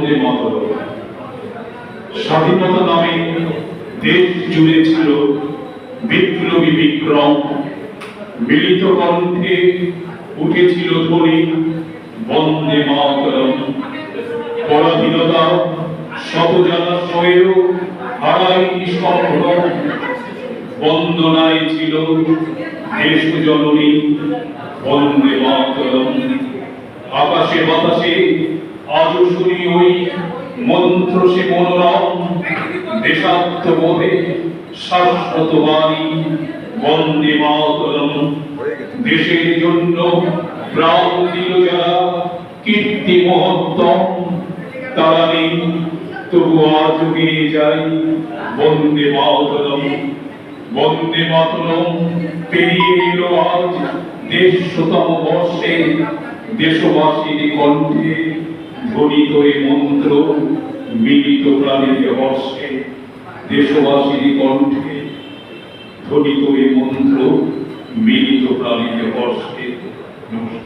বন্দে মাতরম। স্বাধীনতা নামে দেশ জুড়ে ছিল বিপ্লবী বিক্রম, মিলিত কণ্ঠে উঠেছিল ধ্বনি বন্দে মাতরম। পরাধীনতা শত জলাশয়েও হারায়নি সম্ভ্রম, বন্দনায় ছিল দেশ জননী বন্দে মাতরম। আকাশে বাতাসে আজও শুনি ওই মন্ত্র সে মনোরম, দেশাত্মবোধে শাশ্বত বাণী বন্দে মাতরম। দেশের জন্য প্রাণ দিল যারা কীর্তি মহত্তম, তারা নেই তবু আজ গেয়ে যাই বন্দে মাতরম। বন্দে মাতরম পেরিয়ে এলো আজ দেশতম বর্ষে, দেশবাসীর কণ্ঠে ধ্বনিত এ মন্ত্র মিলিত প্রাণের হর্ষে। দেশবাসীর কণ্ঠে ধ্বনিত এ মন্ত্র মিলিত প্রাণের হর্ষে। নমস্কার।